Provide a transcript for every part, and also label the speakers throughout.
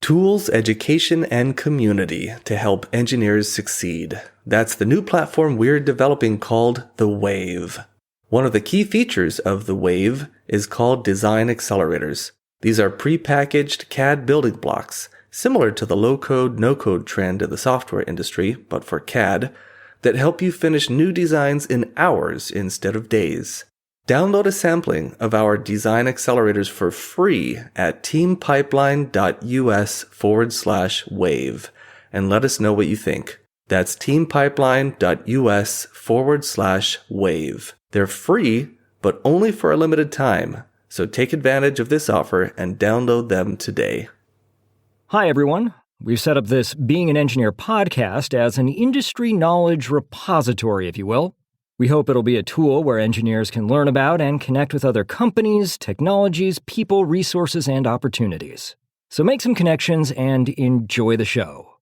Speaker 1: Tools, education, and community to help engineers succeed. That's the new platform we're developing called The Wave. One of the key features of The Wave is called design accelerators. These are pre-packaged CAD building blocks, similar to the low-code, no-code trend in the software industry, but for CAD, that help you finish new designs in hours instead of days. Download a sampling of our design accelerators for free at teampipeline.us/wave and let us know what you think. That's teampipeline.us/wave. They're free, but only for a limited time. So take advantage of this offer and download them today.
Speaker 2: Hi, everyone. We've set up this Being an Engineer podcast as an industry knowledge repository, if you will. We hope it'll be a tool where engineers can learn about and connect with other companies, technologies, people, resources, and opportunities. So make some connections and enjoy the show.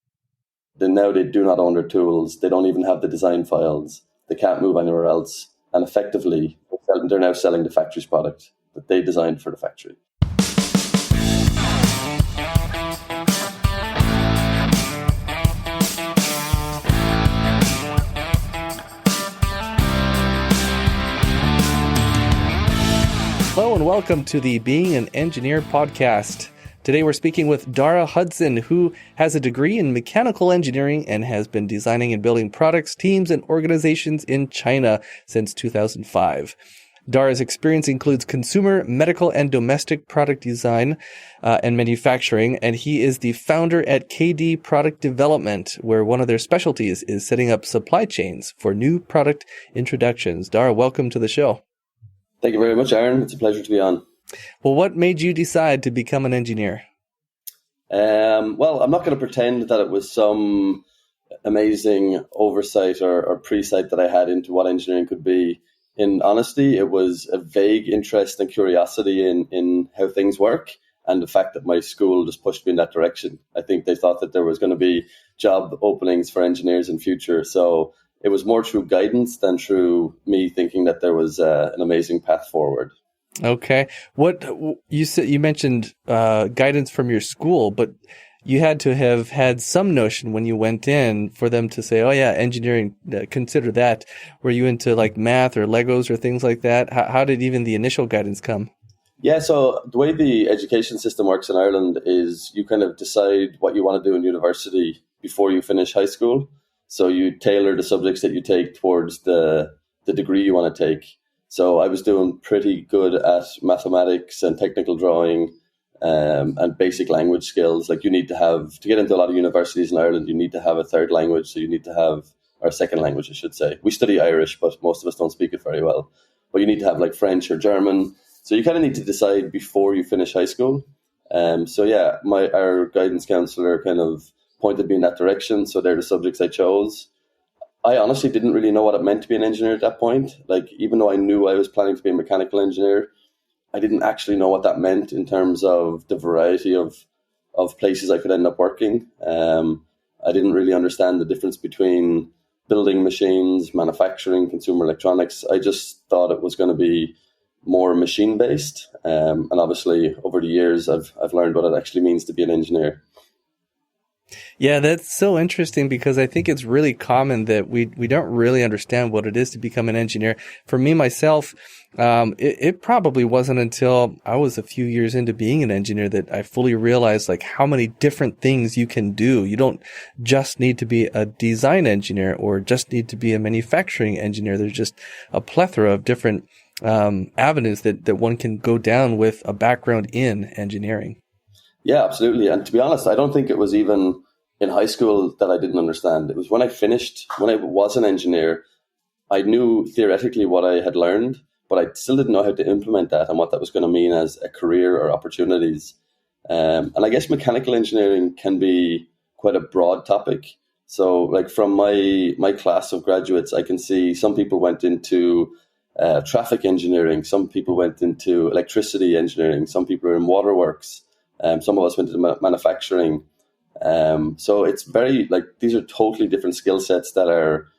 Speaker 3: Then now they do not own their tools. They don't even have the design files. They can't move anywhere else. And effectively, they're now selling the factory's product that they designed for the factory.
Speaker 1: Hello and welcome to the Being an Engineer podcast. Today we're speaking with Darragh Hudson, who has a degree in mechanical engineering and has been designing and building products, teams, and organizations in China since 2005. Darragh's experience includes consumer, medical, and domestic product design and manufacturing, and he is the founder at KD Product Development, where one of their specialties is setting up supply chains for new product introductions. Darragh, welcome to the show.
Speaker 3: Thank you very much, Aaron. It's a pleasure to be on.
Speaker 1: Well, what made you decide to become an engineer?
Speaker 3: Well, I'm not going to pretend that it was some amazing oversight or pre-sight that I had into what engineering could be. In honesty, it was a vague interest and curiosity in how things work, and the fact that my school just pushed me in that direction. I think they thought that there was going to be job openings for engineers in future, so it was more through guidance than through me thinking that there was an amazing path forward.
Speaker 1: Okay. What you said, you mentioned guidance from your school, but you had to have had some notion when you went in for them to say, oh yeah, engineering, consider that. Were you into like math or Legos or things like that? How did even the initial guidance come?
Speaker 3: Yeah, so the way the education system works in Ireland is you kind of decide what you want to do in university before you finish high school. So you tailor the subjects that you take towards the degree you want to take. So I was doing pretty good at mathematics and technical drawing and basic language skills. Like you need to get into a lot of universities in Ireland, you need to have a third language. So you need to have, or a second language, I should say. We study Irish, but most of us don't speak it very well. But you need to have like French or German. So you kind of need to decide before you finish high school. So yeah, our guidance counselor kind of pointed me in that direction. So they're the subjects I chose. I honestly didn't really know what it meant to be an engineer at that point. Like, even though I knew I was planning to be a mechanical engineer, I didn't actually know what that meant in terms of the variety of places I could end up working. I didn't really understand the difference between building machines, manufacturing, consumer electronics. I just thought it was going to be more machine-based. And obviously, over the years, I've learned what it actually means to be an engineer.
Speaker 1: Yeah, that's so interesting because I think it's really common that we don't really understand what it is to become an engineer. For me, myself, it probably wasn't until I was a few years into being an engineer that I fully realized like how many different things you can do. You don't just need to be a design engineer or just need to be a manufacturing engineer. There's just a plethora of different avenues that one can go down with a background in engineering.
Speaker 3: Yeah, absolutely. And to be honest, I don't think it was even in high school that I didn't understand. It was when I was an engineer, I knew theoretically what I had learned, but I still didn't know how to implement that and what that was going to mean as a career or opportunities. And I guess mechanical engineering can be quite a broad topic. So like from my class of graduates, I can see some people went into traffic engineering, some people went into electricity engineering, some people are in waterworks. Some of us went into manufacturing. So it's very like these are totally different skill sets that are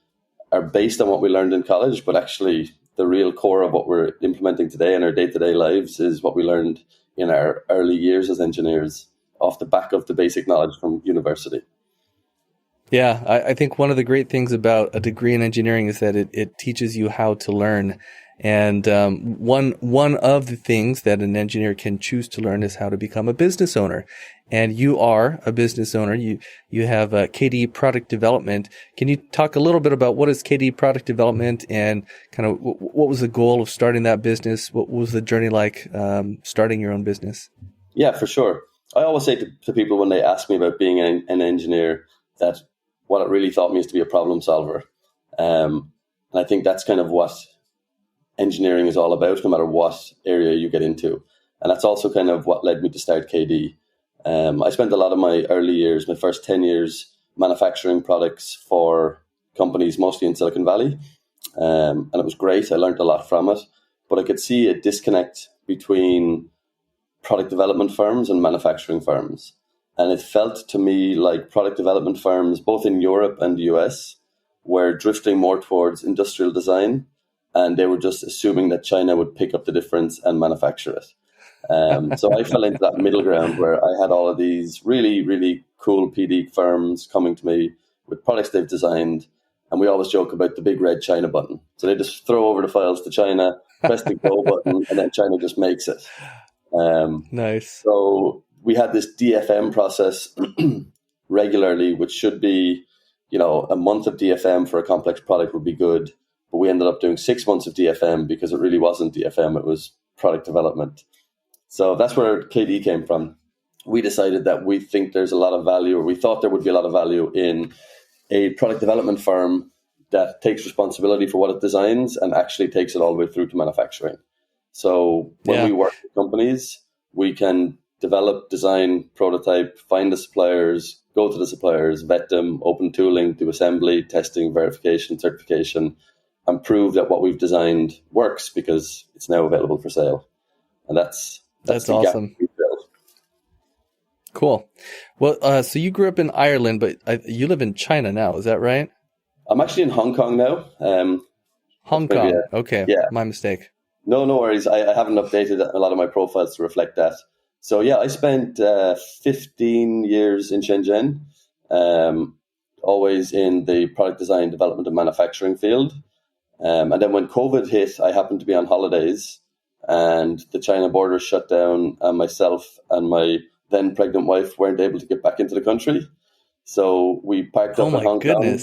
Speaker 3: based on what we learned in college, but actually the real core of what we're implementing today in our day-to-day lives is what we learned in our early years as engineers. off the back of the basic knowledge from university.
Speaker 1: Yeah, I think one of the great things about a degree in engineering is that it teaches you how to learn. And one of the things that an engineer can choose to learn is how to become a business owner. And you are a business owner. You have KD Product Development. Can you talk a little bit about what is KD Product Development and kind of what was the goal of starting that business? What was the journey like starting your own business?
Speaker 3: Yeah, for sure. I always say to people when they ask me about being an engineer that what it really taught me is to be a problem solver. And I think that's kind of what engineering is all about, no matter what area you get into. And that's also kind of what led me to start KD. I spent a lot of my early years, my first 10 years, manufacturing products for companies mostly in Silicon Valley. And it was great. I learned a lot from it. But I could see a disconnect between product development firms and manufacturing firms. And it felt to me like product development firms, both in Europe and the US, were drifting more towards industrial design. And they were just assuming that China would pick up the difference and manufacture it. So I fell into that middle ground where I had all of these really, really cool PD firms coming to me with products they've designed. And we always joke about the big red China button. So they just throw over the files to China, press the go button, and then China just makes it.
Speaker 1: Nice.
Speaker 3: So we had this DFM process regularly, which should be, a month of DFM for a complex product would be good. But we ended up doing 6 months of DFM because it really wasn't DFM, it was product development. So that's where KD came from. We decided that we think there's a lot of value, or we thought there would be a lot of value in a product development firm that takes responsibility for what it designs and actually takes it all the way through to manufacturing. So when we work with companies, we can develop, design, prototype, find the suppliers, go to the suppliers, vet them, open tooling, do assembly, testing, verification, certification, and prove that what we've designed works because it's now available for sale. And that's
Speaker 1: awesome. Cool. Well, so you grew up in Ireland, but you live in China now. Is that right?
Speaker 3: I'm actually in Hong Kong now.
Speaker 1: Hong Kong. Okay. Yeah. My mistake.
Speaker 3: No worries. I haven't updated a lot of my profiles to reflect that. So yeah, I spent 15 years in Shenzhen, always in the product design, development, and manufacturing field. And then when COVID hit, I happened to be on holidays and the China border shut down, and myself and my then pregnant wife weren't able to get back into the country. So we parked up in Hong Kong.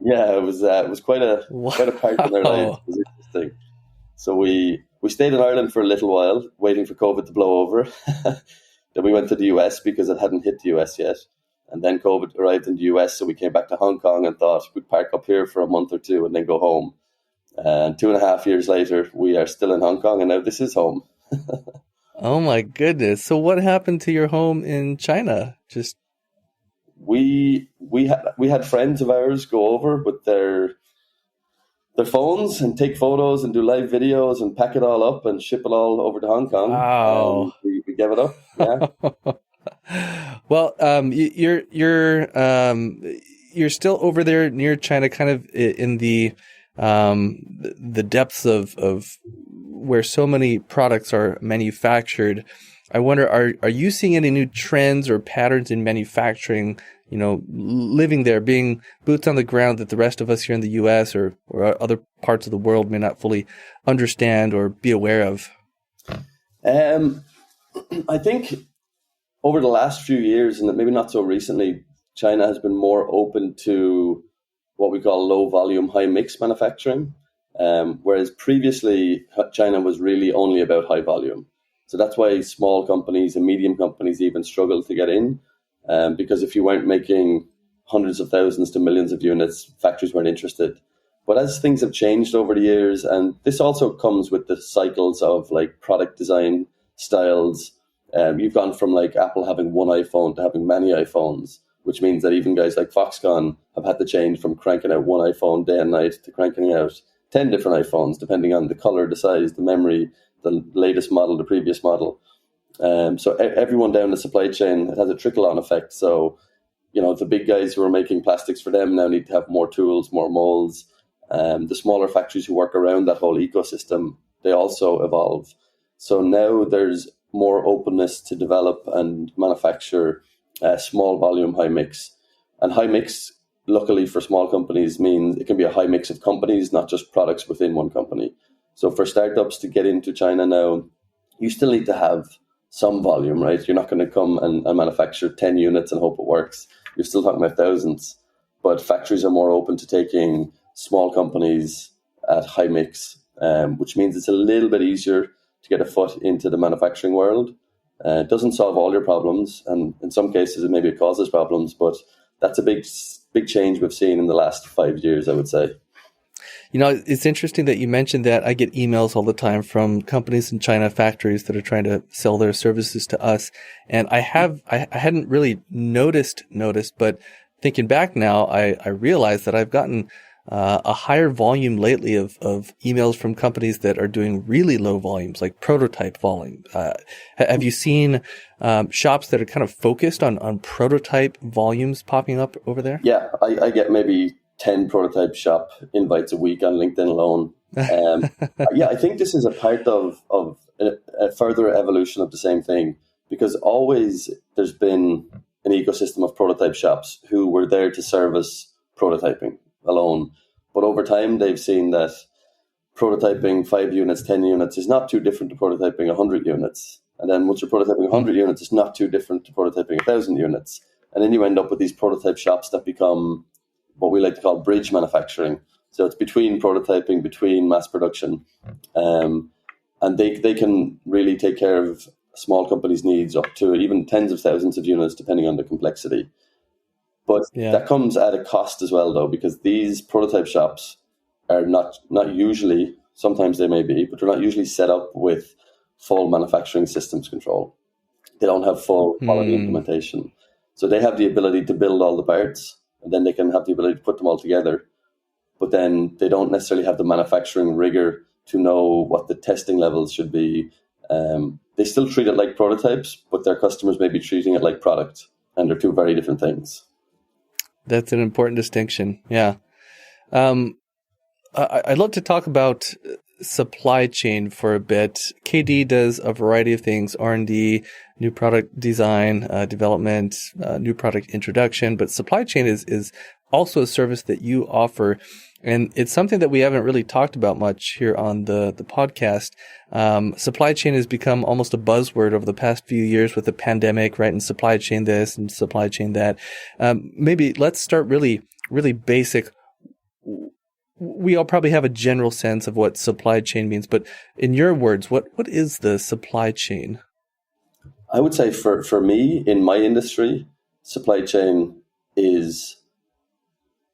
Speaker 3: Yeah, it was quite a part in our lives. It was interesting. So we stayed in Ireland for a little while, waiting for COVID to blow over. Then we went to the US because it hadn't hit the US yet. And then COVID arrived in the US, so we came back to Hong Kong and thought we'd park up here for a month or two and then go home. And 2.5 years later, we are still in Hong Kong, and now this is home.
Speaker 1: Oh my goodness! So what happened to your home in China? Just
Speaker 3: we had friends of ours go over with their phones and take photos and do live videos and pack it all up and ship it all over to Hong Kong.
Speaker 1: Wow!
Speaker 3: We gave it up. Yeah.
Speaker 1: Well, you're still over there near China, kind of in the depths of where so many products are manufactured. I wonder, are you seeing any new trends or patterns in manufacturing, living there, being boots on the ground that the rest of us here in the US or other parts of the world may not fully understand or be aware of?
Speaker 3: I think over the last few years, and maybe not so recently, China has been more open to what we call low volume, high mix manufacturing. Whereas previously, China was really only about high volume. So that's why small companies and medium companies even struggled to get in. Because if you weren't making hundreds of thousands to millions of units, factories weren't interested. But as things have changed over the years, and this also comes with the cycles of like product design styles, you've gone from like Apple having one iPhone to having many iPhones, which means that even guys like Foxconn have had to change from cranking out one iPhone day and night to cranking out 10 different iPhones, depending on the color, the size, the memory, the latest model, the previous model. So everyone down the supply chain, it has a trickle-on effect. So, the big guys who are making plastics for them now need to have more tools, more molds. The smaller factories who work around that whole ecosystem, they also evolve. So now there's more openness to develop and manufacture small volume, high mix. And high mix, luckily for small companies, means it can be a high mix of companies, not just products within one company. So for startups to get into China now, you still need to have some volume, right? You're not going to come and manufacture 10 units and hope it works. You're still talking about thousands. But factories are more open to taking small companies at high mix, which means it's a little bit easier to get a foot into the manufacturing world. It doesn't solve all your problems, and in some cases maybe it causes problems, but that's a big change we've seen in the last 5 years, I would say.
Speaker 1: It's interesting that you mentioned that. I get emails all the time from companies in China, factories that are trying to sell their services to us. And I hadn't really noticed, but thinking back now, I realized that I've gotten a higher volume lately of emails from companies that are doing really low volumes, like prototype volume. Have you seen shops that are kind of focused on prototype volumes popping up over there?
Speaker 3: Yeah, I get maybe 10 prototype shop invites a week on LinkedIn alone. Yeah, I think this is a part of a further evolution of the same thing, because always there's been an ecosystem of prototype shops who were there to service prototyping alone. But over time, they've seen that prototyping 5 units, 10 units is not too different to prototyping 100 units. And then once you're prototyping 100 units, it's not too different to prototyping 1,000 units. And then you end up with these prototype shops that become what we like to call bridge manufacturing. So it's between prototyping, between mass production. And they can really take care of small companies' needs up to even tens of thousands of units, depending on the complexity. But that comes at a cost as well, though, because these prototype shops are not usually, sometimes they may be, but they're not usually set up with full manufacturing systems control. They don't have full quality implementation. So they have the ability to build all the parts, and then they can have the ability to put them all together. But then they don't necessarily have the manufacturing rigor to know what the testing levels should be. They still treat it like prototypes, but their customers may be treating it like product, and they're two very different things.
Speaker 1: That's an important distinction. Yeah. I'd love to talk about supply chain for a bit. KD does a variety of things: R&D, new product design, development, new product introduction. But supply chain is also a service that you offer. And it's something that we haven't really talked about much here on the podcast. Supply chain has become almost a buzzword over the past few years with the pandemic, right? And supply chain this and supply chain that. Maybe let's start really, really basic. We all probably have a general sense of what supply chain means, but in your words, what is the supply chain?
Speaker 3: I would say for me, in my industry, supply chain is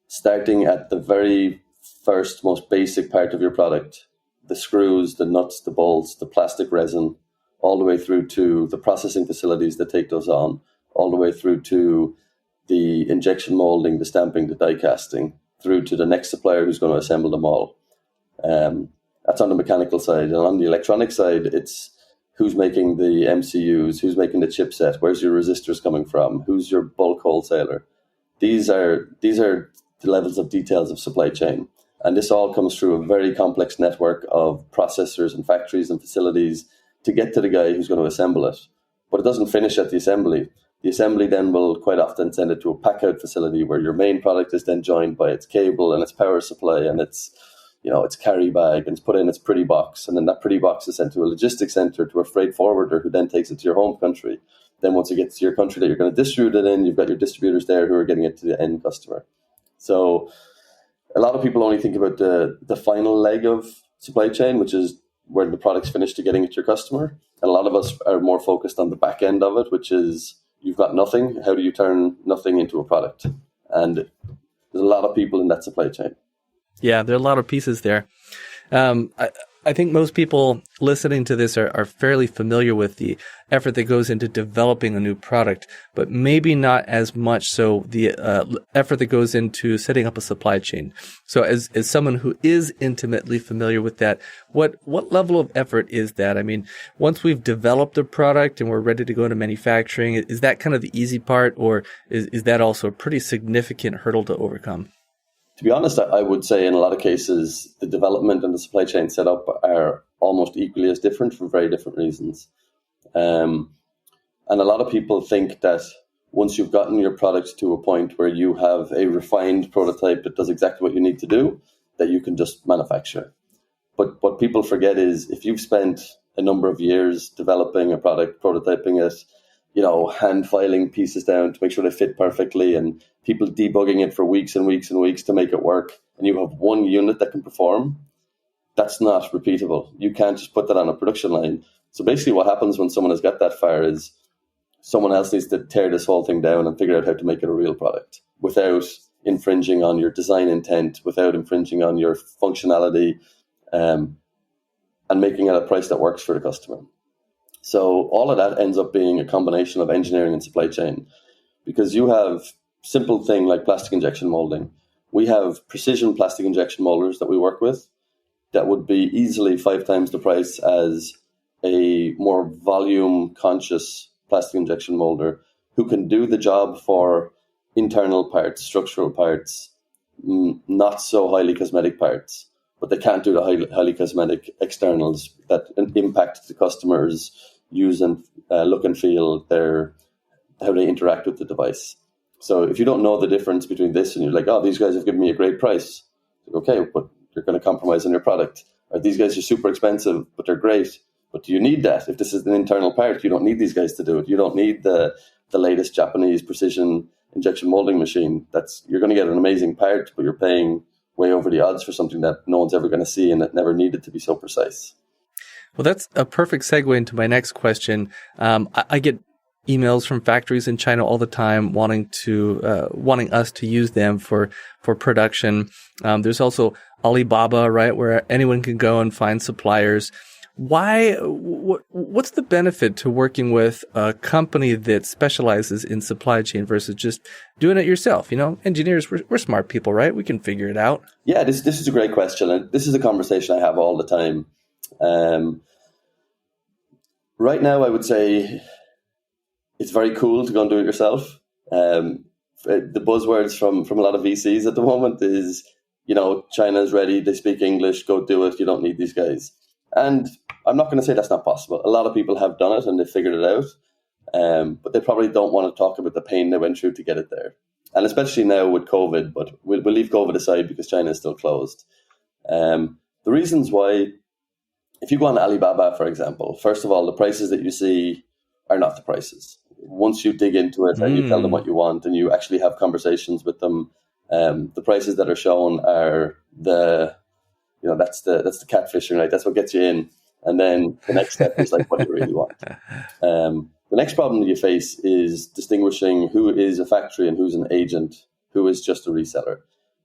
Speaker 3: starting at the very first, most basic part of your product, the screws, the nuts, the bolts, the plastic resin, all the way through to the processing facilities that take those on, all the way through to the injection molding, the stamping, the die casting, through to the next supplier who's going to assemble them all. That's on the mechanical side. And on the electronic side, it's who's making the MCUs, who's making the chipset, where's your resistors coming from, who's your bulk wholesaler. These are the levels of details of supply chain. And this all comes through a very complex network of processors and factories and facilities to get to the guy who's going to assemble it. But it doesn't finish at the assembly. The assembly then will quite often send it to a pack-out facility where your main product is then joined by its cable and its power supply and its carry bag, and it's put in its pretty box. And then that pretty box is sent to a logistics center, to a freight forwarder who then takes it to your home country. Then once it gets to your country that you're going to distribute it in, you've got your distributors there who are getting it to the end customer. So a lot of people only think about the final leg of supply chain, which is where the product's finished to getting it to your customer. And a lot of us are more focused on the back end of it, which is you've got nothing. How do you turn nothing into a product? And there's a lot of people in that supply chain.
Speaker 1: Yeah, there are a lot of pieces there. I think most people listening to this are fairly familiar with the effort that goes into developing a new product, but maybe not as much so the effort that goes into setting up a supply chain. So as someone who is intimately familiar with that, what level of effort is that? I mean, once we've developed a product and we're ready to go into manufacturing, is that kind of the easy part, or is that also a pretty significant hurdle to overcome?
Speaker 3: To be honest, I would say in a lot of cases, the development and the supply chain setup are almost equally as different for very different reasons. And a lot of people think that once you've gotten your product to a point where you have a refined prototype that does exactly what you need to do, that you can just manufacture. But what people forget is if you've spent a number of years developing a product, prototyping it, hand filing pieces down to make sure they fit perfectly, and people debugging it for weeks and weeks and weeks to make it work, and you have one unit that can perform, that's not repeatable. You can't just put that on a production line. So basically what happens when someone has got that far is someone else needs to tear this whole thing down and figure out how to make it a real product without infringing on your design intent, without infringing on your functionality, and making it a price that works for the customer. So all of that ends up being a combination of engineering and supply chain, because you have simple thing like plastic injection molding. We have precision plastic injection molders that we work with that would be easily 5 times the price as a more volume conscious plastic injection molder who can do the job for internal parts, structural parts, not so highly cosmetic parts, but they can't do the highly cosmetic externals that impact the customer's use and look and feel, how they interact with the device. So if you don't know the difference between this and you're like, oh, these guys have given me a great price, okay, but you're going to compromise on your product. Or these guys are super expensive, but they're great. But do you need that? If this is an internal part, you don't need these guys to do it. You don't need the latest Japanese precision injection molding machine. You're going to get an amazing part, but you're paying way over the odds for something that no one's ever going to see and that never needed to be so precise.
Speaker 1: Well, that's a perfect segue into my next question. I get emails from factories in China all the time wanting us to use them for production. There's also Alibaba, right, where anyone can go and find suppliers. What's the benefit to working with a company that specializes in supply chain versus just doing it yourself? Engineers, we're smart people, right? We can figure it out.
Speaker 3: Yeah, this is a great question. And this is a conversation I have all the time. Right now, I would say it's very cool to go and do it yourself. The buzzwords from a lot of VCs at the moment is, China's ready, they speak English, go do it, you don't need these guys. And I'm not going to say that's not possible. A lot of people have done it and they've figured it out, but they probably don't want to talk about the pain they went through to get it there. And especially now with COVID, but we'll leave COVID aside because China is still closed. The reasons why, if you go on Alibaba, for example, first of all, the prices that you see are not the prices. Once you dig into it and you tell them what you want and you actually have conversations with them, the prices that are shown are that's the catfishing, right? That's what gets you in. And then the next step is like, what do you really want? The next problem that you face is distinguishing who is a factory and who's an agent, who is just a reseller.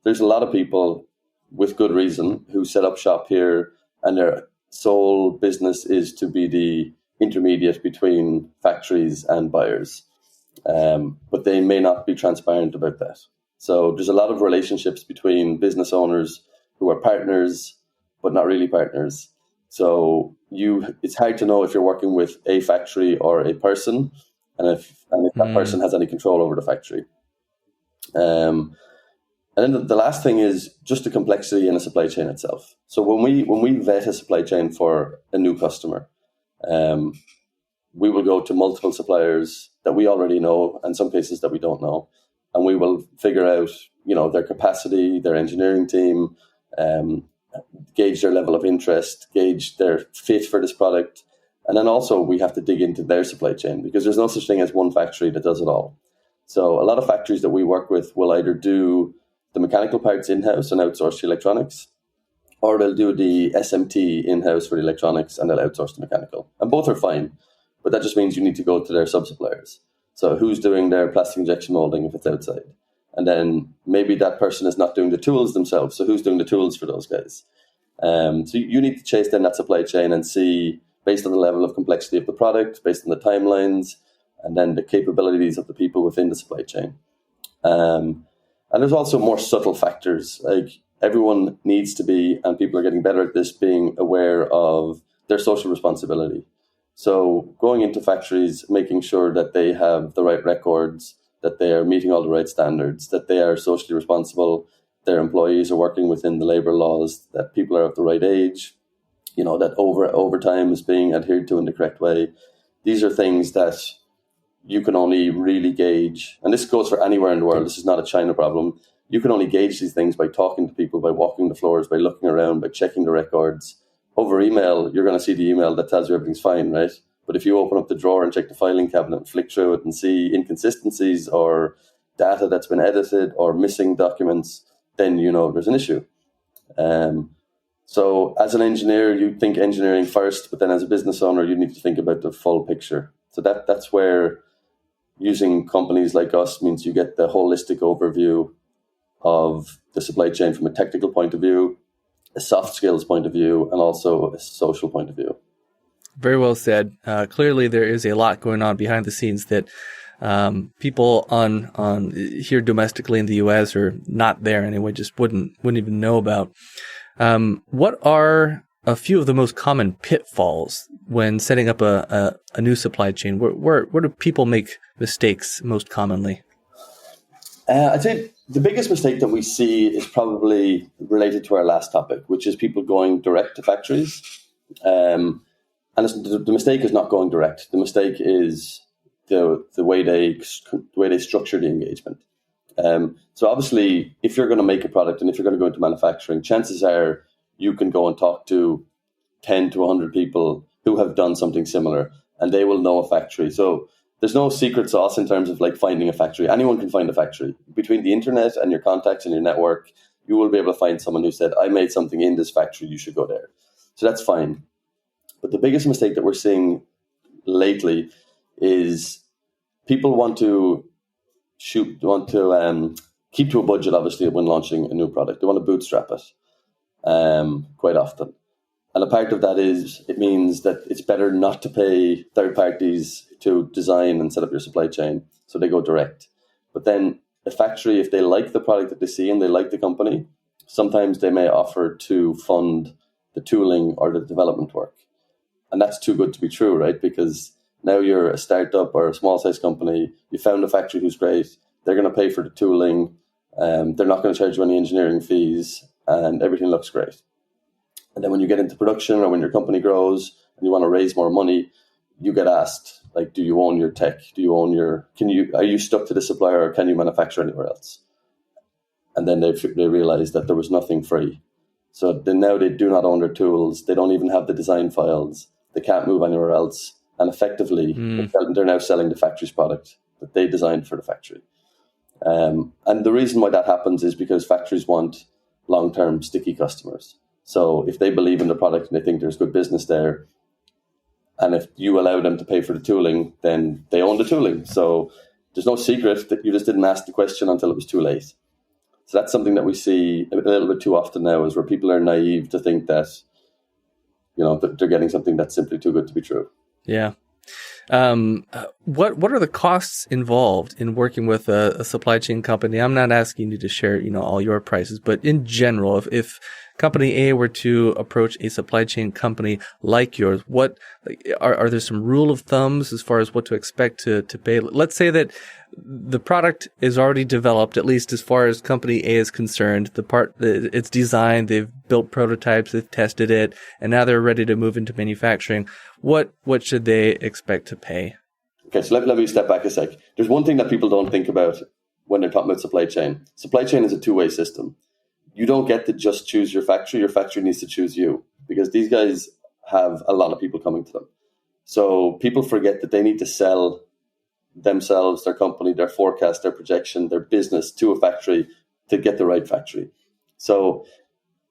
Speaker 3: There's a lot of people with good reason who set up shop here and their sole business is to be the intermediate between factories and buyers. But they may not be transparent about that. So there's a lot of relationships between business owners who are partners, but not really partners. So it's hard to know if you're working with a factory or a person, and if that person has any control over the factory. And then the last thing is just the complexity in a supply chain itself. So when we vet a supply chain for a new customer, we will go to multiple suppliers that we already know, and some cases that we don't know, and we will figure out, their capacity, their engineering team, gauge their level of interest, gauge their fit for this product. And then also we have to dig into their supply chain because there's no such thing as one factory that does it all. So a lot of factories that we work with will either do the mechanical parts in-house and outsource the electronics, or they'll do the SMT in-house for the electronics and they'll outsource the mechanical. And both are fine, but that just means you need to go to their sub-suppliers. So who's doing their plastic injection molding if it's outside? And then maybe that person is not doing the tools themselves. So who's doing the tools for those guys? So you need to chase down that supply chain and see, based on the level of complexity of the product, based on the timelines, and then the capabilities of the people within the supply chain. And there's also more subtle factors. Like everyone needs to be, and people are getting better at this, being aware of their social responsibility. So going into factories, making sure that they have the right records, that they are meeting all the right standards, that they are socially responsible, their employees are working within the labor laws, that people are of the right age, that overtime is being adhered to in the correct way. these are things that you can only really gauge. And this goes for anywhere in the world. This is not a China problem. You can only gauge these things by talking to people, by walking the floors, by looking around, by checking the records. Over email, you're going to see the email that tells you everything's fine, right? But if you open up the drawer and check the filing cabinet and flick through it and see inconsistencies or data that's been edited or missing documents, then you know there's an issue. So as an engineer, you think engineering first, but then as a business owner, you need to think about the full picture. So that's where using companies like us means you get the holistic overview of the supply chain from a technical point of view, a soft skills point of view, and also a social point of view.
Speaker 1: Very well said. Clearly, there is a lot going on behind the scenes that people on here domestically in the U.S. or not there anyway just wouldn't even know about. What are a few of the most common pitfalls when setting up a new supply chain? Where do people make mistakes most commonly?
Speaker 3: I'd say the biggest mistake that we see is probably related to our last topic, which is people going direct to factories. And the mistake is not going direct. The mistake is the way they structure the engagement. So obviously, if you're going to make a product and if you're going to go into manufacturing, chances are you can go and talk to 10 to 100 people who have done something similar, and they will know a factory. So there's no secret sauce in terms of like finding a factory. Anyone can find a factory. Between the internet and your contacts and your network, you will be able to find someone who said, I made something in this factory, you should go there. So that's fine. But the biggest mistake that we're seeing lately is people want to keep to a budget, obviously, when launching a new product. They want to bootstrap it quite often. And a part of that is it means that it's better not to pay third parties to design and set up your supply chain. So they go direct. But then the factory, if they like the product that they see and they like the company, sometimes they may offer to fund the tooling or the development work. And that's too good to be true, right? Because now you're a startup or a small size company, you found a factory who's great, they're going to pay for the tooling, they're not going to charge you any engineering fees, and everything looks great. And then when you get into production or when your company grows and you want to raise more money, you get asked, like, do you own your tech? Do you own are you stuck to the supplier or can you manufacture anywhere else? And then they realize that there was nothing free. So then now they do not own their tools. They don't even have the design files. They can't move anywhere else. And effectively, they're now selling the factory's product that they designed for the factory. And the reason why that happens is because factories want long-term sticky customers. So if they believe in the product and they think there's good business there, and if you allow them to pay for the tooling, then they own the tooling. So there's no secret that you just didn't ask the question until it was too late. So that's something that we see a little bit too often now, is where people are naive to think that, that they're getting something that's simply too good to be true.
Speaker 1: Yeah. What are the costs involved in working with a supply chain company? I'm not asking you to share, all your prices, but in general, if company A were to approach a supply chain company like yours, what are there some rule of thumbs as far as what to expect to pay? Let's say that the product is already developed, at least as far as company A is concerned. It's designed, they've built prototypes, they've tested it, and now they're ready to move into manufacturing. What should they expect to pay?
Speaker 3: Okay, so let me step back a sec. There's one thing that people don't think about when they're talking about supply chain. Supply chain is a two-way system. You don't get to just choose your factory. Your factory needs to choose you, because these guys have a lot of people coming to them. So people forget that they need to sell themselves, their company, their forecast, their projection, their business to a factory to get the right factory. So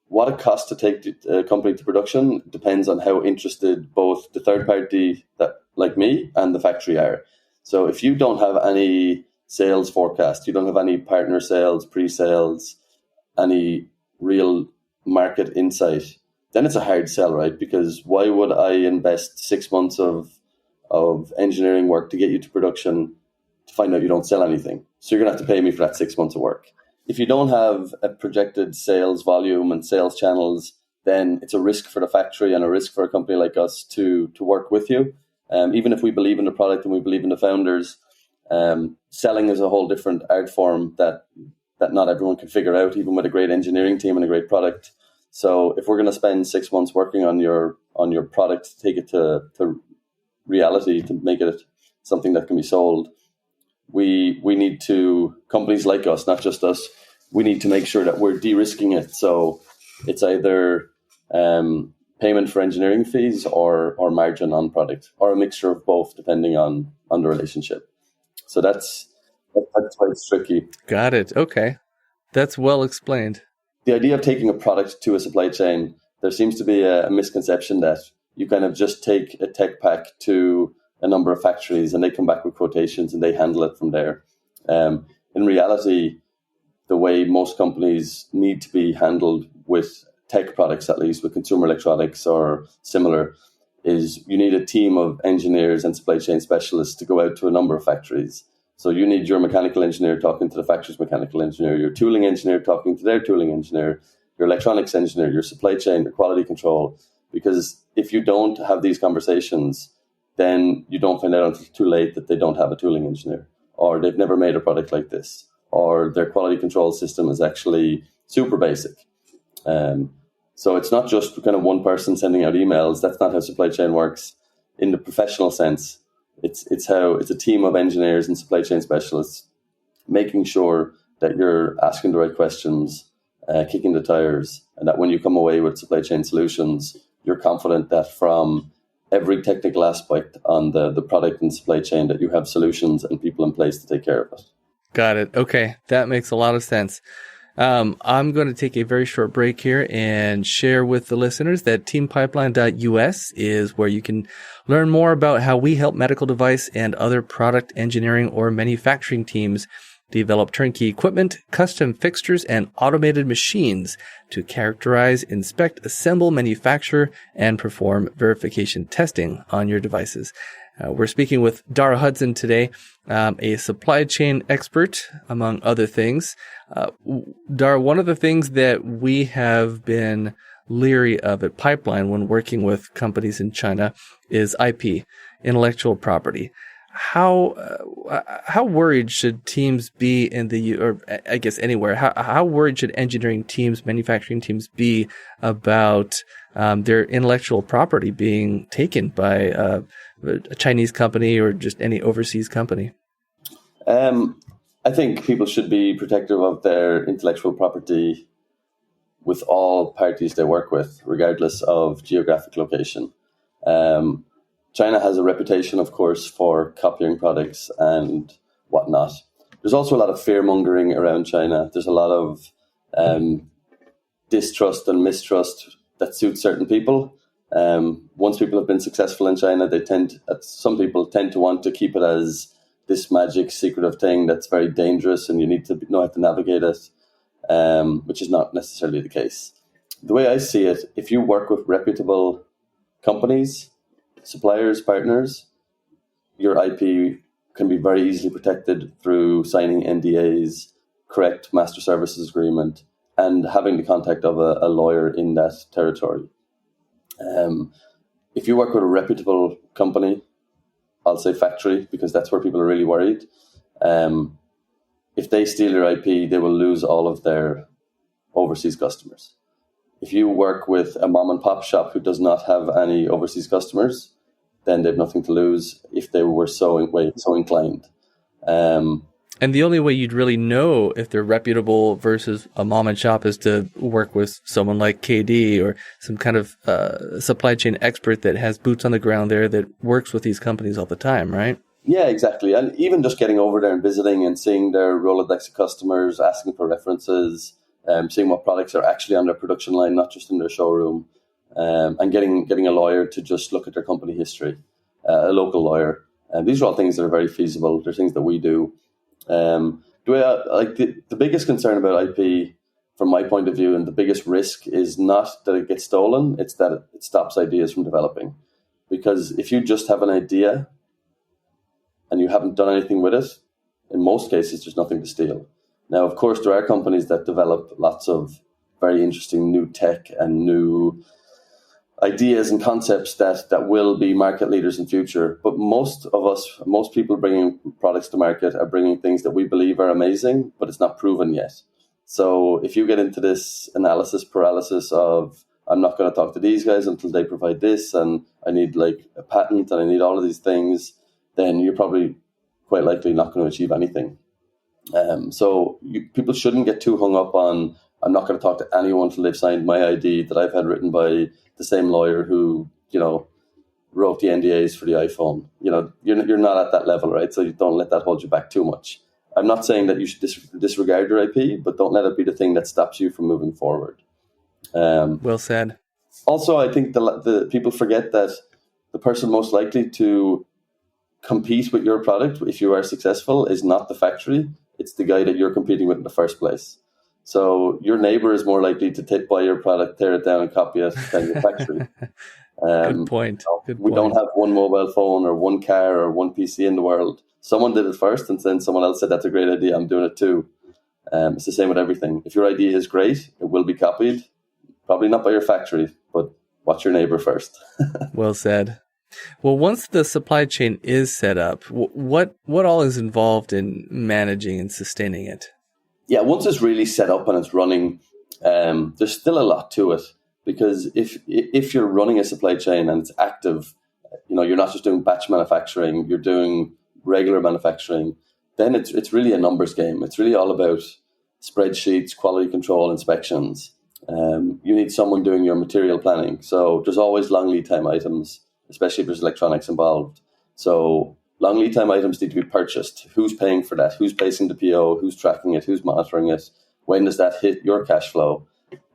Speaker 3: what it costs to take the company to production depends on how interested both the third party, that like me, and the factory are. So if you don't have any sales forecast, you don't have any partner sales, pre-sales, any real market insight, then it's a hard sell, right? Because why would I invest 6 months of engineering work to get you to production to find out you don't sell anything? So you're going to have to pay me for that 6 months of work. If you don't have a projected sales volume and sales channels, then it's a risk for the factory and a risk for a company like us to work with you. Even if we believe in the product and we believe in the founders, selling is a whole different art form that not everyone can figure out, even with a great engineering team and a great product. So if we're going to spend 6 months working on your product to take it to reality, to make it something that can be sold, we need to, companies like us, not just us, we need to make sure that we're de-risking it. So it's either payment for engineering fees or margin on product, or a mixture of both, depending on the relationship. So that's why it's tricky.
Speaker 1: Got it. Okay. That's well explained.
Speaker 3: The idea of taking a product to a supply chain, there seems to be a misconception that you kind of just take a tech pack to a number of factories and they come back with quotations and they handle it from there. In reality, the way most companies need to be handled with tech products, at least with consumer electronics or similar, is you need a team of engineers and supply chain specialists to go out to a number of factories. So you need your mechanical engineer talking to the factory's mechanical engineer, your tooling engineer talking to their tooling engineer, your electronics engineer, your supply chain, your quality control. Because if you don't have these conversations, then you don't find out until too late that they don't have a tooling engineer, or they've never made a product like this, or their quality control system is actually super basic. So it's not just kind of one person sending out emails. That's not how supply chain works in the professional sense. It's a team of engineers and supply chain specialists making sure that you're asking the right questions, kicking the tires, and that when you come away with supply chain solutions, you're confident that from every technical aspect on the product and supply chain that you have solutions and people in place to take care of it.
Speaker 1: Got it. Okay. That makes a lot of sense. I'm going to take a very short break here and share with the listeners that teampipeline.us is where you can learn more about how we help medical device and other product engineering or manufacturing teams develop turnkey equipment, custom fixtures, and automated machines to characterize, inspect, assemble, manufacture, and perform verification testing on your devices. We're speaking with Darragh Hudson today, a supply chain expert, among other things. Darragh, one of the things that we have been leery of at Pipeline when working with companies in China is IP, intellectual property. How worried should teams be or I guess anywhere? How worried should engineering teams, manufacturing teams be about their intellectual property being taken by a Chinese company or just any overseas company?
Speaker 3: I think people should be protective of their intellectual property with all parties they work with, regardless of geographic location. China has a reputation, of course, for copying products and whatnot. There's also a lot of fear-mongering around China. There's a lot of distrust and mistrust that suits certain people. Once people have been successful in China, some people tend to want to keep it as this magic secretive thing that's very dangerous and you need to know how to navigate it, which is not necessarily the case. The way I see it, if you work with reputable companies, suppliers, partners, your IP can be very easily protected through signing NDAs, correct master services agreement, and having the contact of a lawyer in that territory. If you work with a reputable company, I'll say factory, because that's where people are really worried. If they steal your IP, they will lose all of their overseas customers. If you work with a mom and pop shop who does not have any overseas customers, then they have nothing to lose if they were so inclined.
Speaker 1: And the only way you'd really know if they're reputable versus a mom and shop is to work with someone like KD or some kind of supply chain expert that has boots on the ground there that works with these companies all the time, right?
Speaker 3: Yeah, exactly. And even just getting over there and visiting and seeing their Rolodex of customers, asking for references, seeing what products are actually on their production line, not just in their showroom, and getting a lawyer to just look at their company history, a local lawyer. These are all things that are very feasible. They're things that we do. The biggest concern about IP, from my point of view, and the biggest risk is not that it gets stolen, it's that it stops ideas from developing. Because if you just have an idea and you haven't done anything with it, in most cases, there's nothing to steal. Now, of course, there are companies that develop lots of very interesting new tech and new ideas and concepts that will be market leaders in future. But most people bringing products to market are bringing things that we believe are amazing, but it's not proven yet. So if you get into this analysis paralysis of, I'm not going to talk to these guys until they provide this, and I need like a patent, and I need all of these things, then you're probably quite likely not going to achieve anything. People shouldn't get too hung up on, I'm not going to talk to anyone until they've signed my ID that I've had written by the same lawyer who, wrote the NDAs for the iPhone. You're not at that level, right? So you don't let that hold you back too much. I'm not saying that you should disregard your IP, but don't let it be the thing that stops you from moving forward.
Speaker 1: Well said.
Speaker 3: Also, I think the people forget that the person most likely to compete with your product, if you are successful, is not the factory. It's the guy that you're competing with in the first place. So your neighbor is more likely to buy your product, tear it down, and copy it than your factory.
Speaker 1: Good point.
Speaker 3: We don't have one mobile phone or one car or one PC in the world. Someone did it first, and then someone else said, that's a great idea, I'm doing it too. It's the same with everything. If your idea is great, it will be copied. Probably not by your factory, but watch your neighbor first.
Speaker 1: Well said. Well, once the supply chain is set up, what all is involved in managing and sustaining it?
Speaker 3: Yeah, once it's really set up and it's running, there's still a lot to it, because if you're running a supply chain and it's active, you're not just doing batch manufacturing, you're doing regular manufacturing, then it's really a numbers game. It's really all about spreadsheets, quality control, inspections. You need someone doing your material planning. So there's always long lead time items, especially if there's electronics involved. So long lead time items need to be purchased. Who's paying for that? Who's placing the PO? Who's tracking it? Who's monitoring it? When does that hit your cash flow?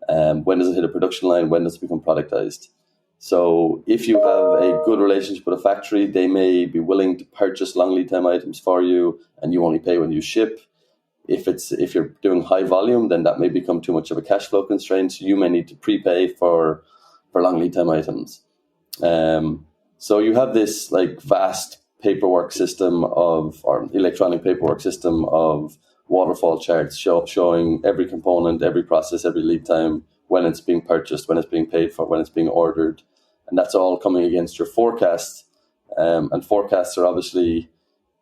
Speaker 3: When does it hit a production line? When does it become productized? So if you have a good relationship with a factory, they may be willing to purchase long lead time items for you, and you only pay when you ship. If you're doing high volume, then that may become too much of a cash flow constraint. So you may need to prepay for long lead time items. So you have this like vast paperwork system or electronic paperwork system of waterfall charts showing every component, every process, every lead time, when it's being purchased, when it's being paid for, when it's being ordered. And that's all coming against your forecasts. And forecasts are obviously,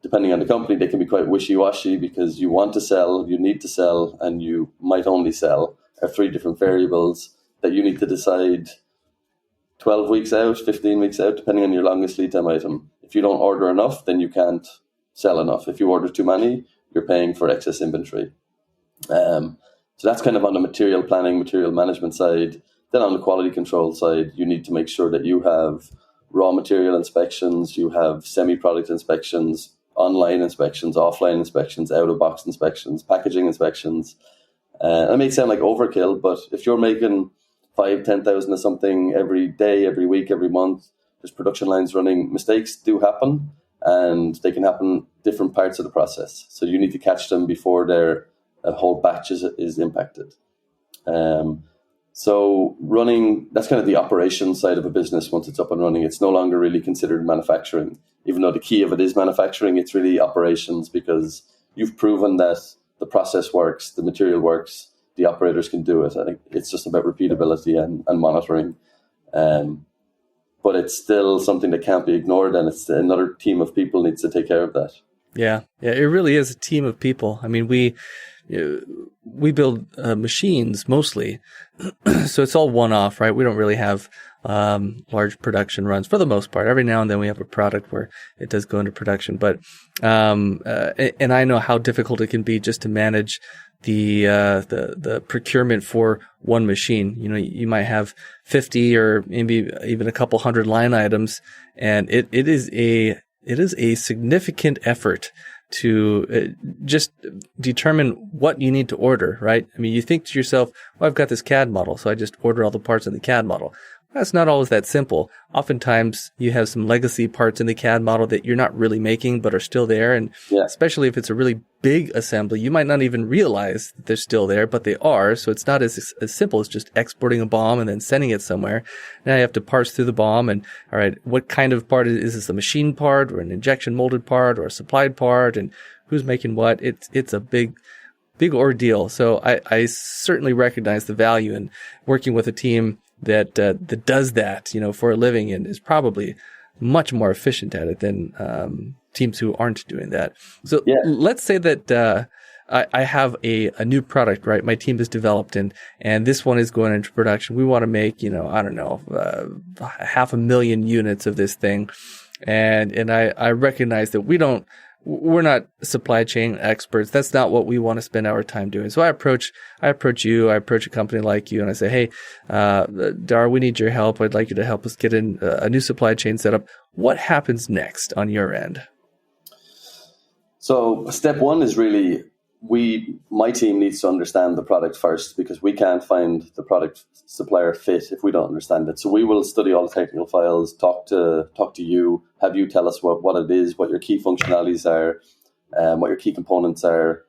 Speaker 3: depending on the company, they can be quite wishy-washy, because you want to sell, you need to sell, and you might only sell are three different variables that you need to decide 12 weeks out, 15 weeks out, depending on your longest lead time item. If you don't order enough, then you can't sell enough. If you order too many, you're paying for excess inventory. So that's kind of on the material planning, material management side. Then on the quality control side, you need to make sure that you have raw material inspections, you have semi-product inspections, online inspections, offline inspections, out-of-box inspections, packaging inspections. That may sound like overkill, but if you're making 5,000-10,000 of something every day, every week, every month, there's production lines running, mistakes do happen, and they can happen different parts of the process. So you need to catch them before a whole batch is impacted. So running, that's kind of the operations side of a business. Once it's up and running, it's no longer really considered manufacturing. Even though the key of it is manufacturing, it's really operations, because you've proven that the process works, the material works, the operators can do it. I think it's just about repeatability and monitoring. But it's still something that can't be ignored, and it's another team of people needs to take care of that.
Speaker 1: Yeah, it really is a team of people. I mean, we build machines mostly, so it's all one-off, right? We don't really have large production runs for the most part. Every now and then we have a product where it does go into production, but and I know how difficult it can be just to manage the procurement for one machine. You might have 50 or maybe even a couple hundred line items, and it is a significant effort to just determine what you need to order, right? I mean, you think to yourself, well, I've got this CAD model, so I just order all the parts in the CAD model. That's not always that simple. Oftentimes, you have some legacy parts in the CAD model that you're not really making, but are still there. And especially if it's a really big assembly, you might not even realize that they're still there, but they are. So it's not as simple as just exporting a BOM and then sending it somewhere. Now you have to parse through the BOM and, all right, what kind of part is this, a machine part or an injection molded part or a supplied part, and who's making what? It's a big ordeal. So I certainly recognize the value in working with a team that does that, for a living, and is probably much more efficient at it than teams who aren't doing that. So let's say that I have a new product, right? My team has developed and this one is going into production. We want to make, 500,000 units of this thing. And I recognize that we're not supply chain experts. That's not what we want to spend our time doing. So I approach you, I approach a company like you and I say, hey, Darragh, we need your help. I'd like you to help us get in a new supply chain setup. What happens next on your end?
Speaker 3: So step one is really my team needs to understand the product first, because we can't find the product supplier fit if we don't understand it. So we will study all the technical files, talk to you, have you tell us what it is, what your key functionalities are, what your key components are,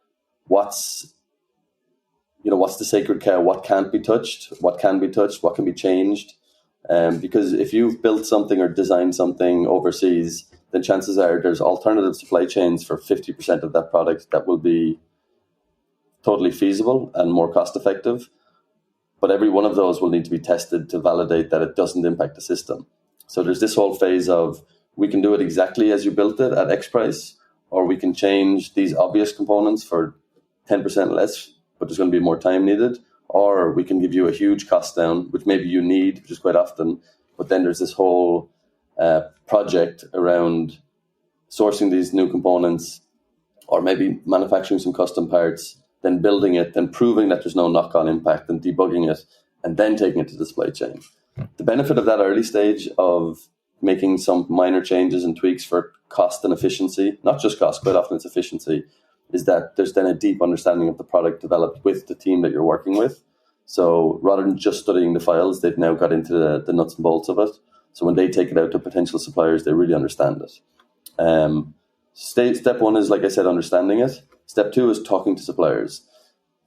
Speaker 3: what's the sacred cow, what can't be touched, what can be touched, what can be changed. Because if you've built something or designed something overseas, then chances are there's alternative supply chains for 50% of that product that will be totally feasible and more cost effective. But every one of those will need to be tested to validate that it doesn't impact the system. So there's this whole phase of, we can do it exactly as you built it at X price, or we can change these obvious components for 10% less, but there's going to be more time needed. Or we can give you a huge cost down, which maybe you need, which is quite often. But then there's this whole project around sourcing these new components, or maybe manufacturing some custom parts, then building it, then proving that there's no knock-on impact, and debugging it, and then taking it to the supply chain. The benefit of that early stage of making some minor changes and tweaks for cost and efficiency, not just cost, quite often it's efficiency, is that there's then a deep understanding of the product developed with the team that you're working with. So rather than just studying the files, they've now got into the nuts and bolts of it. So when they take it out to potential suppliers, they really understand it. Step one is, like I said, understanding it. Step two is talking to suppliers.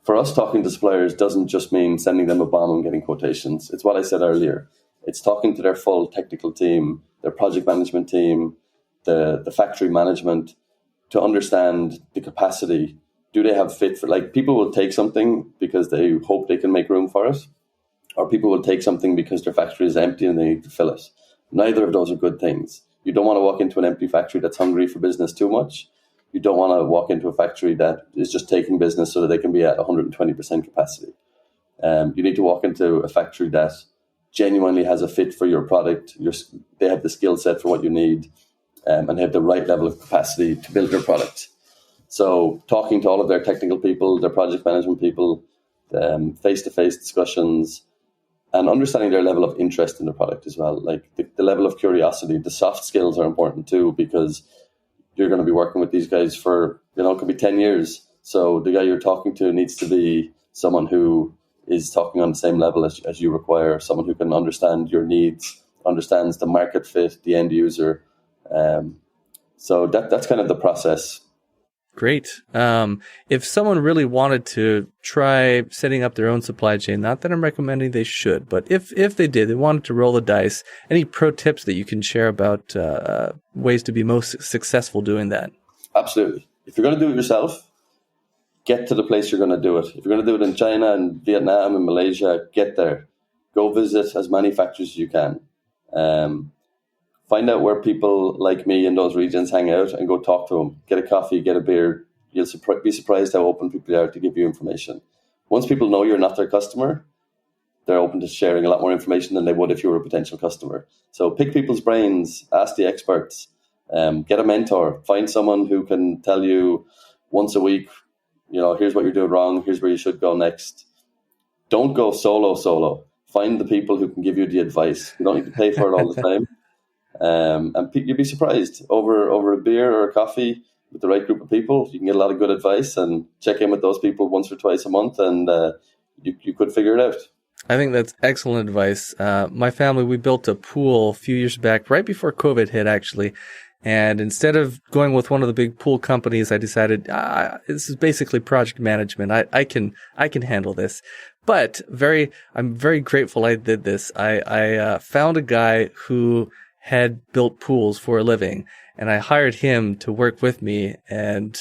Speaker 3: For us, talking to suppliers doesn't just mean sending them a bomb and getting quotations. It's what I said earlier. It's talking to their full technical team, their project management team, the factory management, to understand the capacity. Do they have fit for, like, people will take something because they hope they can make room for it, or people will take something because their factory is empty and they need to fill it. Neither of those are good things. You don't want to walk into an empty factory that's hungry for business too much. You don't want to walk into a factory that is just taking business so that they can be at 120% capacity. You need to walk into a factory that genuinely has a fit for your product. They have the skill set for what you need, and they have the right level of capacity to build your product. So talking to all of their technical people, their project management people, face-to-face discussions, and understanding their level of interest in the product as well. Like the level of curiosity, the soft skills are important too, because you're going to be working with these guys for, it could be 10 years. So the guy you're talking to needs to be someone who is talking on the same level as you require, someone who can understand your needs, understands the market fit, the end user. So that's kind of the process.
Speaker 1: Great. If someone really wanted to try setting up their own supply chain, not that I'm recommending they should, but if they did, they wanted to roll the dice, any pro tips that you can share about ways to be most successful doing that? Absolutely.
Speaker 3: If you're going to do it yourself, get to the place you're going to do it. If you're going to do it in China and Vietnam and Malaysia, get there. Go visit as many factories as you can. Find out where people like me in those regions hang out and go talk to them. Get a coffee, get a beer. You'll be surprised how open people are to give you information. Once people know you're not their customer, they're open to sharing a lot more information than they would if you were a potential customer. So pick people's brains, ask the experts, get a mentor, find someone who can tell you once a week, here's what you're doing wrong, here's where you should go next. Don't go solo. Find the people who can give you the advice. You don't need to pay for it all the time. And you'd be surprised over a beer or a coffee with the right group of people. You can get a lot of good advice, and check in with those people once or twice a month, and you could figure it out.
Speaker 1: I think that's excellent advice. My family, we built a pool a few years back, right before COVID hit, actually. And instead of going with one of the big pool companies, I decided this is basically project management. I can handle this. But I'm very grateful I did this. I found a guy who had built pools for a living, and I hired him to work with me and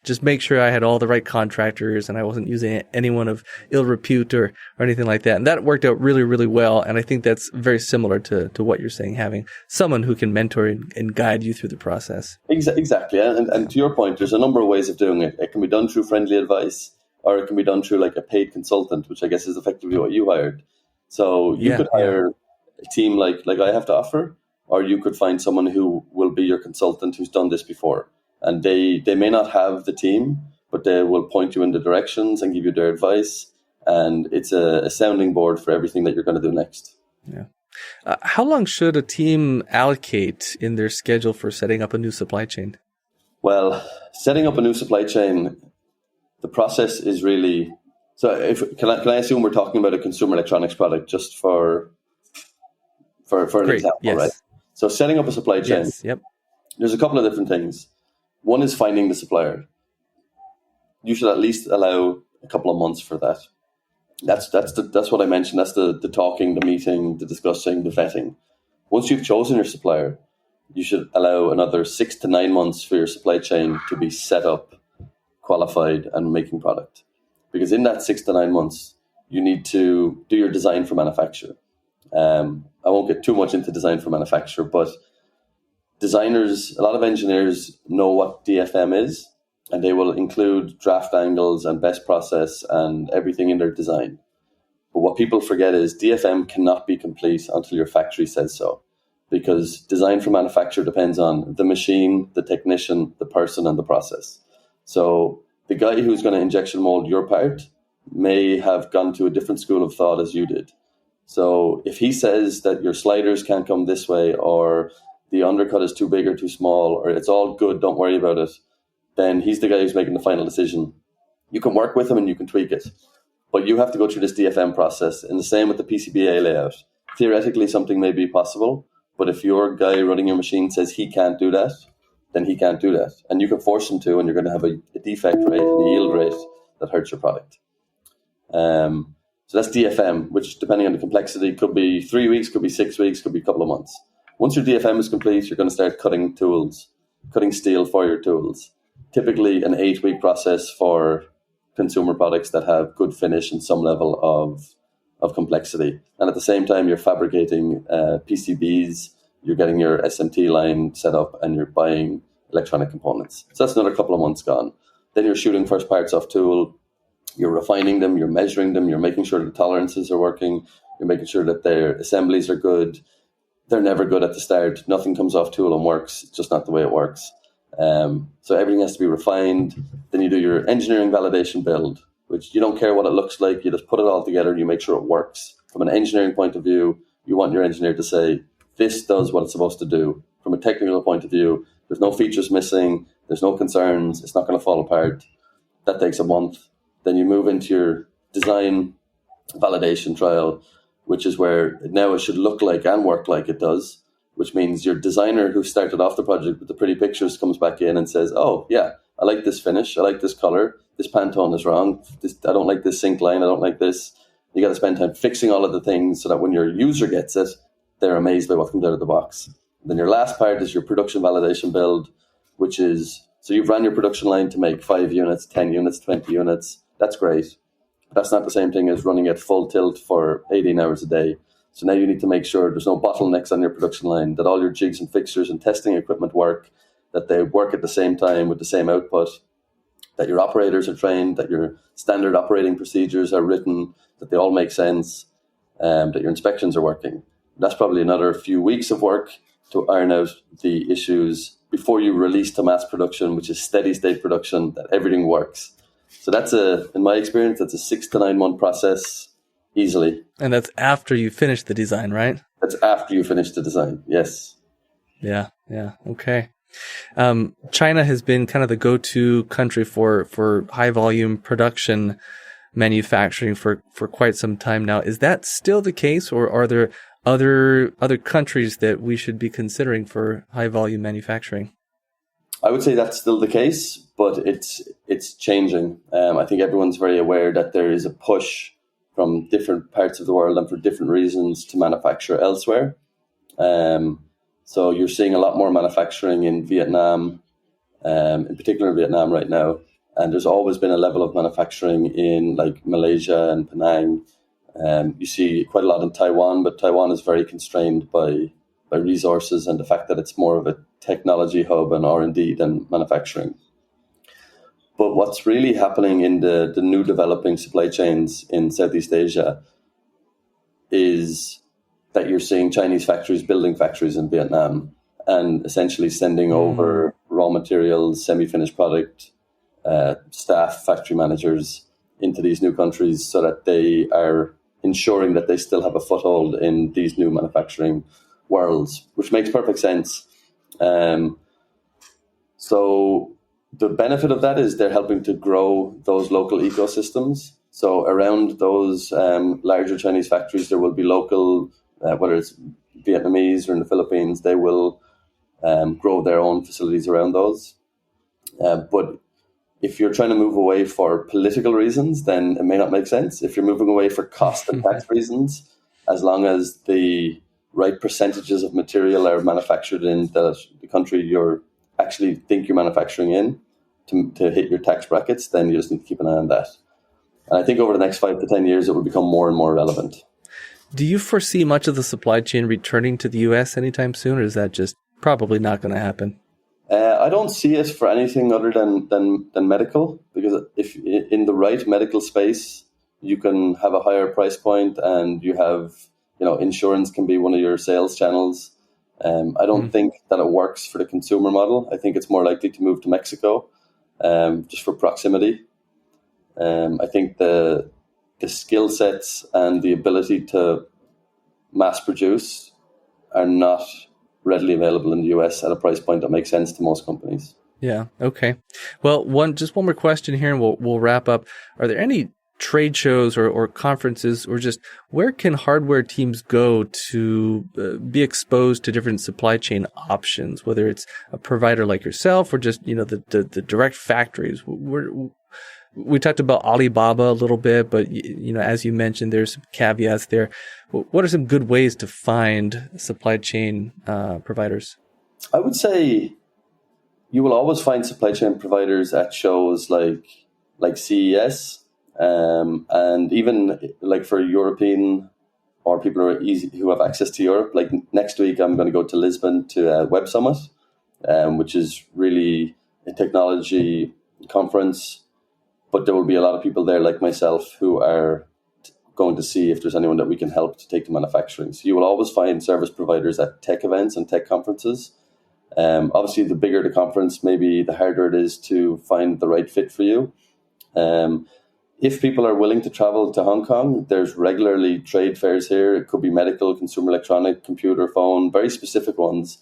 Speaker 1: just make sure I had all the right contractors and I wasn't using anyone of ill repute or anything like that. And that worked out really, really well. And I think that's very similar to what you're saying, having someone who can mentor and guide you through the process.
Speaker 3: Exactly. And to your point, there's a number of ways of doing it. It can be done through friendly advice, or it can be done through like a paid consultant, which I guess is effectively what you hired. So you could hire a team like I have to offer, or you could find someone who will be your consultant who's done this before. And they may not have the team, but they will point you in the directions and give you their advice. And it's a sounding board for everything that you're going to do next.
Speaker 1: Yeah. How long should a team allocate in their schedule for setting up a new supply chain?
Speaker 3: Well, setting up a new supply chain, the process is really... So can I assume we're talking about a consumer electronics product just for an example,
Speaker 1: yes.
Speaker 3: Right? So setting up a supply chain, There's a couple of different things. One is finding the supplier. You should at least allow a couple of months for that. That's what I mentioned. That's the talking, the meeting, the discussing, the vetting. Once you've chosen your supplier, you should allow another 6 to 9 months for your supply chain to be set up, qualified, and making product. Because in that 6 to 9 months, you need to do your design for manufacture. I won't get too much into design for manufacture, but designers, a lot of engineers know what DFM is, and they will include draft angles and best process and everything in their design. But what people forget is DFM cannot be complete until your factory says so, because design for manufacture depends on the machine, the technician, the person, and the process. So the guy who's going to injection mold your part may have gone to a different school of thought as you did. So if he says that your sliders can't come this way, or the undercut is too big or too small, or it's all good, don't worry about it, then he's the guy who's making the final decision. You can work with him and you can tweak it, but you have to go through this DFM process. And the same with the PCBA layout. Theoretically, something may be possible, but if your guy running your machine says he can't do that, then he can't do that. And you can force him to, and you're going to have a defect rate and a yield rate that hurts your product. So that's DFM, which depending on the complexity could be 3 weeks, could be 6 weeks, could be a couple of months. Once your DFM is complete, you're going to start cutting tools, cutting steel for your tools. Typically an 8-week process for consumer products that have good finish and some level of complexity. And at the same time, you're fabricating PCBs, you're getting your SMT line set up, and you're buying electronic components. So that's another couple of months gone. Then you're shooting first parts off tool, you're refining them, you're measuring them, you're making sure the tolerances are working, you're making sure that their assemblies are good. They're never good at the start. Nothing comes off tool and works. It's just not the way it works. So everything has to be refined. Then you do your engineering validation build, which you don't care what it looks like. You just put it all together and you make sure it works. From an engineering point of view, you want your engineer to say, this does what it's supposed to do. From a technical point of view, there's no features missing. There's no concerns. It's not going to fall apart. That takes a month. Then you move into your design validation trial, which is where now it should look like and work like it does, which means your designer who started off the project with the pretty pictures comes back in and says, oh, yeah, I like this finish. I like this color. This Pantone is wrong. I don't like this sink line. I don't like this. You got to spend time fixing all of the things so that when your user gets it, they're amazed by what comes out of the box. And then your last part is your production validation build, which is, so you've run your production line to make 5 units, 10 units, 20 units. That's great. But that's not the same thing as running at full tilt for 18 hours a day. So now you need to make sure there's no bottlenecks on your production line, that all your jigs and fixtures and testing equipment work, that they work at the same time with the same output, that your operators are trained, that your standard operating procedures are written, that they all make sense, that your inspections are working. That's probably another few weeks of work to iron out the issues before you release to mass production, which is steady state production, that everything works. So that's in my experience, that's a 6 to 9 month process easily.
Speaker 1: And that's after you finish the design, right?
Speaker 3: That's after you finish the design. Yes.
Speaker 1: Yeah. Okay. China has been kind of the go-to country for high volume production manufacturing for quite some time now. Is that still the case, or are there other countries that we should be considering for high volume manufacturing?
Speaker 3: I would say that's still the case, but it's changing. I think everyone's very aware that there is a push from different parts of the world and for different reasons to manufacture elsewhere. So you're seeing a lot more manufacturing in Vietnam, in particular in Vietnam right now. And there's always been a level of manufacturing in like Malaysia and Penang. You see quite a lot in Taiwan, but Taiwan is very constrained by resources and the fact that it's more of a technology hub and R&D than manufacturing. But what's really happening in the new developing supply chains in Southeast Asia is that you're seeing Chinese factories building factories in Vietnam and essentially sending over raw materials, semi-finished product, staff, factory managers into these new countries so that they are ensuring that they still have a foothold in these new manufacturing worlds, which makes perfect sense. So the benefit of that is they're helping to grow those local ecosystems. So around those larger Chinese factories, there will be local, whether it's Vietnamese or in the Philippines, they will grow their own facilities around those. But if you're trying to move away for political reasons, then it may not make sense. If you're moving away for cost and tax reasons, as long as the right percentages of material are manufactured in the country you're actually think you're manufacturing in to hit your tax brackets, then you just need to keep an eye on that. And I think over the next 5 to 10 years, it will become more and more relevant.
Speaker 1: Do you foresee much of the supply chain returning to the U.S. anytime soon, or is that just probably not going to happen?
Speaker 3: I don't see it for anything other than medical, because if in the right medical space, you can have a higher price point and you have, insurance can be one of your sales channels. I don't think that it works for the consumer model. I think it's more likely to move to Mexico, just for proximity. I think the skill sets and the ability to mass produce are not readily available in the US at a price point that makes sense to most companies.
Speaker 1: Yeah. Okay. Well, one more question here and we'll wrap up. Are there any trade shows or conferences, or just where can hardware teams go to be exposed to different supply chain options, whether it's a provider like yourself or just, the direct factories? We talked about Alibaba a little bit, but, as you mentioned, there's some caveats there. What are some good ways to find supply chain providers? I
Speaker 3: would say you will always find supply chain providers at shows like CES, and even like for European or people who have access to Europe. Like next week, I'm going to go to Lisbon to a Web Summit, which is really a technology conference. But there will be a lot of people there like myself who are going to see if there's anyone that we can help to take to manufacturing. So you will always find service providers at tech events and tech conferences. Obviously, the bigger the conference, maybe the harder it is to find the right fit for you. If people are willing to travel to Hong Kong, there's regularly trade fairs here. It could be medical, consumer electronic, computer, phone, very specific ones.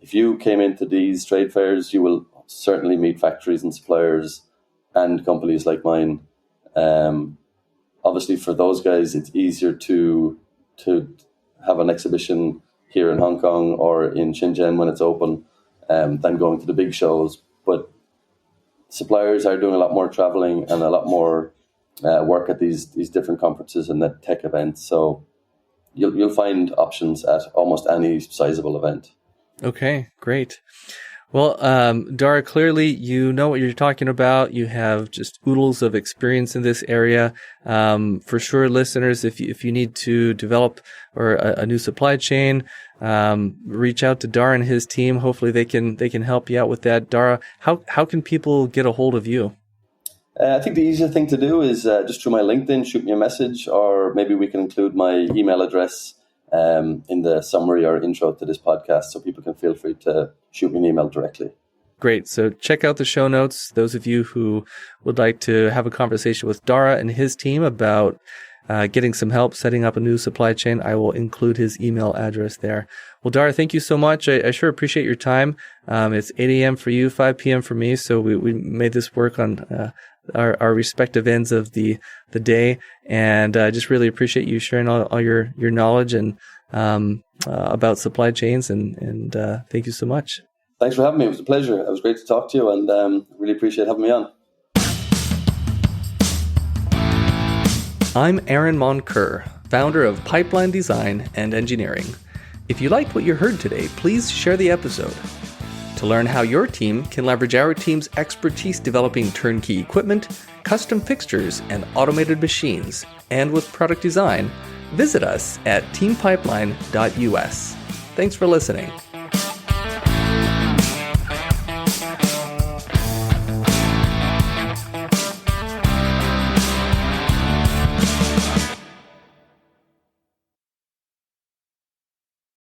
Speaker 3: If you came into these trade fairs, you will certainly meet factories and suppliers and companies like mine. Obviously, for those guys, it's easier to have an exhibition here in Hong Kong or in Shenzhen when it's open than going to the big shows. But suppliers are doing a lot more traveling and a lot more work at these different conferences and the tech events. So you'll find options at almost any sizable event. Okay, great.
Speaker 1: Well, Darragh, clearly you know what you're talking about. You have just oodles of experience in this area. For sure, listeners, if you need to develop a new supply chain, reach out to Darragh and his team. Hopefully they can help you out with that. Darragh, how can people get a hold of you?
Speaker 3: I think the easiest thing to do is just through my LinkedIn, shoot me a message, or maybe we can include my email address in the summary or intro to this podcast, so people can feel free to shoot me an email directly.
Speaker 1: Great. So check out the show notes. Those of you who would like to have a conversation with Darragh and his team about getting some help setting up a new supply chain, I will include his email address there. Well, Darragh, thank you so much. I sure appreciate your time. It's 8 a.m. for you, 5 p.m. for me, so we made this work on our respective ends of the day, and I just really appreciate you sharing all your knowledge and about supply chains, and thank you so much.
Speaker 3: Thanks for having me. It was a pleasure. It was great to talk to you, and really appreciate having me on.
Speaker 1: I'm Aaron Monker, founder of Pipeline Design and Engineering. If you liked what you heard today, please share the episode. To learn how your team can leverage our team's expertise developing turnkey equipment, custom fixtures, and automated machines, and with product design, visit us at teampipeline.us. Thanks for listening.